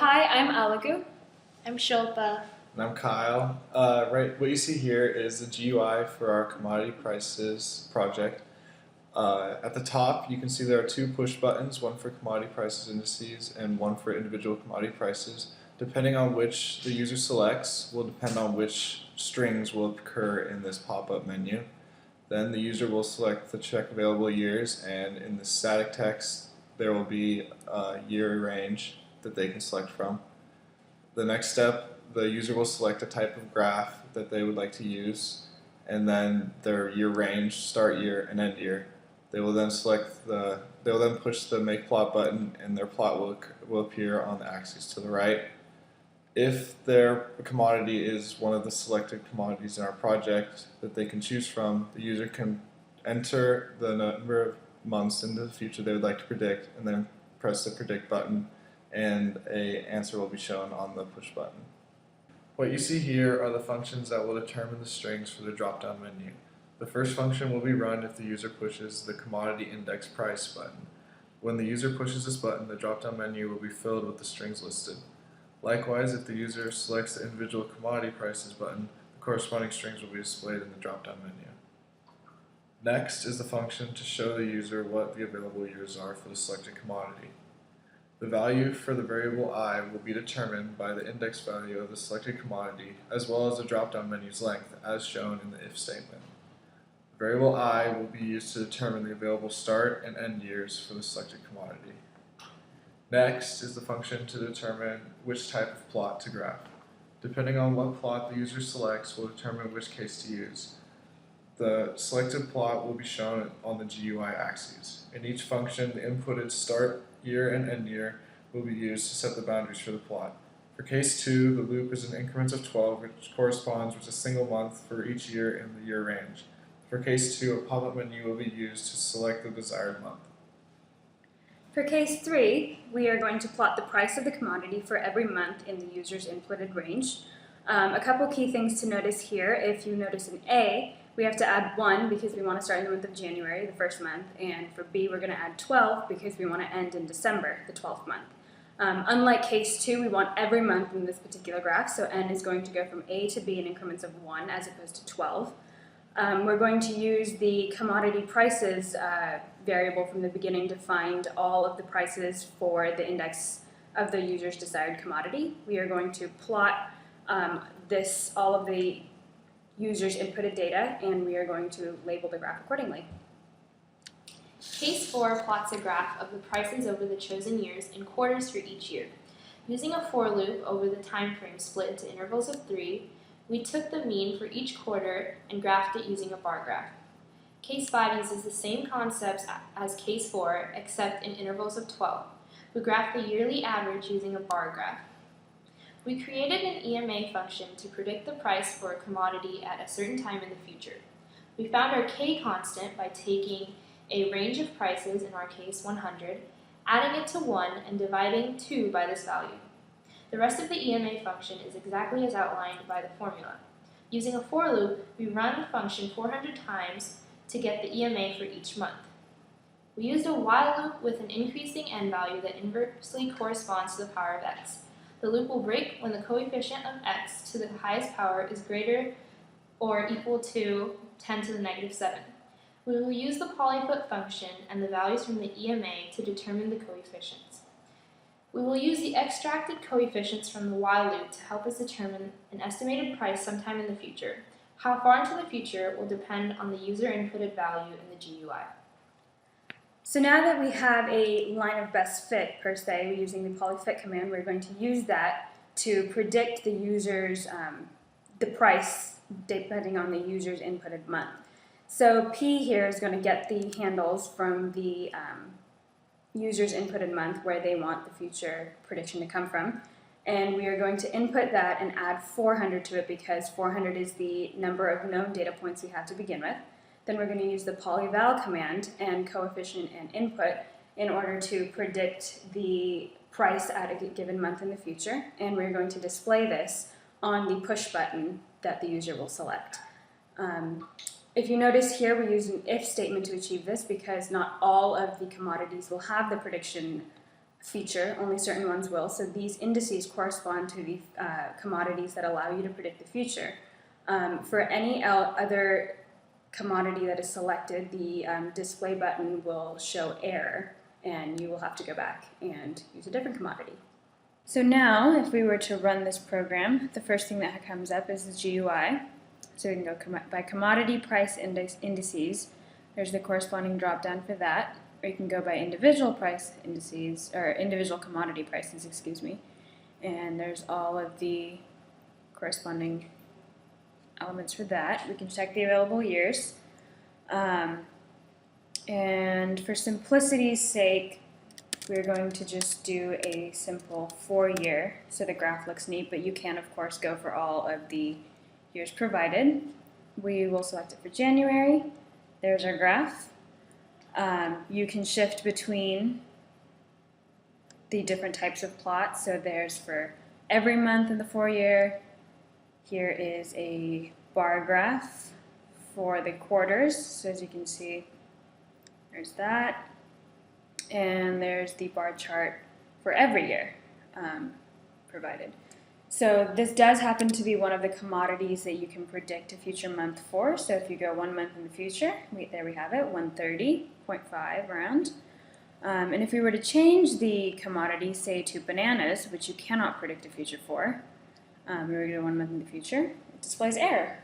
hi, I'm Alagu. I'm Shilpa. And I'm Kyle. What you see here is the GUI for our commodity prices project. At the top, you can see there are two push buttons, one for commodity prices indices and one for individual commodity prices. Depending on which the user selects will depend on which strings will occur in this pop-up menu. Then the user will select the check available years, and in the static text there will be a year range that they can select from. The next step, the user will select a type of graph that they would like to use, and then their year range, start year and end year. They will then push the make plot button, and their plot will appear on the axis to the right. If their commodity is one of the selected commodities in our project that they can choose from, the user can enter the number of months into the future they would like to predict, and then press the predict button, and an answer will be shown on the push button. What you see here are the functions that will determine the strings for the drop-down menu. The first function will be run if the user pushes the commodity index price button. When the user pushes this button, the drop-down menu will be filled with the strings listed. Likewise, if the user selects the individual commodity prices button, the corresponding strings will be displayed in the drop-down menu. Next is the function to show the user what the available years are for the selected commodity. The value for the variable I will be determined by the index value of the selected commodity, as well as the drop-down menu's length, as shown in the if statement. The variable I will be used to determine the available start and end years for the selected commodity. Next is the function to determine which type of plot to graph. Depending on what plot the user selects will determine which case to use. The selected plot will be shown on the GUI axes. In each function, the inputted start year and end year will be used to set the boundaries for the plot. For case 2, the loop is in increments of 12, which corresponds with a single month for each year in the year range. For case 2, a pop-up menu will be used to select the desired month. For case 3, we are going to plot the price of the commodity for every month in the user's inputted range. A couple key things to notice here. If you notice in A, we have to add 1 because we want to start in the month of January, the first month, and for B, we're going to add 12 because we want to end in December, the 12th month. Unlike case 2, we want every month in this particular graph, so N is going to go from A to B in increments of 1 as opposed to 12. We're going to use the commodity prices variable from the beginning to find all of the prices for the index of the user's desired commodity. We are going to plot all of the user's inputted data, and we are going to label the graph accordingly. Case 4 plots a graph of the prices over the chosen years in quarters for each year. Using a for loop over the time frame split into intervals of 3, we took the mean for each quarter and graphed it using a bar graph. Case 5 uses the same concepts as Case 4, except in intervals of 12. We graphed the yearly average using a bar graph. We created an EMA function to predict the price for a commodity at a certain time in the future. We found our K constant by taking a range of prices, in our case 100, adding it to 1, and dividing 2 by this value. The rest of the EMA function is exactly as outlined by the formula. Using a for loop, we run the function 400 times to get the EMA for each month. We used a while loop with an increasing n value that inversely corresponds to the power of x. The loop will break when the coefficient of x to the highest power is greater or equal to 10 to the negative 7. We will use the polyput function and the values from the EMA to determine the coefficients. We will use the extracted coefficients from the while loop to help us determine an estimated price sometime in the future. How far into the future will depend on the user inputted value in the GUI. So now that we have a line of best fit, per se, using the polyfit command, we're going to use that to predict the user's, the price depending on the user's inputted month. So P here is going to get the handles from the user's inputted month where they want the future prediction to come from. And we are going to input that and add 400 to it because 400 is the number of known data points we have to begin with. Then we're going to use the polyval command and coefficient and input in order to predict the price at a given month in the future. And we're going to display this on the push button that the user will select. If you notice here, we use an if statement to achieve this because not all of the commodities will have the prediction feature, only certain ones will. So these indices correspond to the commodities that allow you to predict the future. For any other commodity that is selected, the display button will show error, and you will have to go back and use a different commodity. So now, if we were to run this program, the first thing that comes up is the GUI. So we can go by commodity price indices. There's the corresponding drop-down for that. Or you can go by individual price indices, or individual commodity prices, excuse me. And there's all of the corresponding elements for that. We can check the available years. And for simplicity's sake, we're going to just do a simple 4-year, so the graph looks neat, but you can, of course, go for all of the years provided. We will select it for January. There's our graph. You can shift between the different types of plots, so there's for every month in the 4-year. Here is a bar graph for the quarters, so as you can see, there's that. And there's the bar chart for every year provided. So this does happen to be one of the commodities that you can predict a future month for. So if you go 1 month in the future, there we have it, 130.5 around. And if we were to change the commodity, say to bananas, which you cannot predict a future for, we were to go 1 month in the future, it displays error.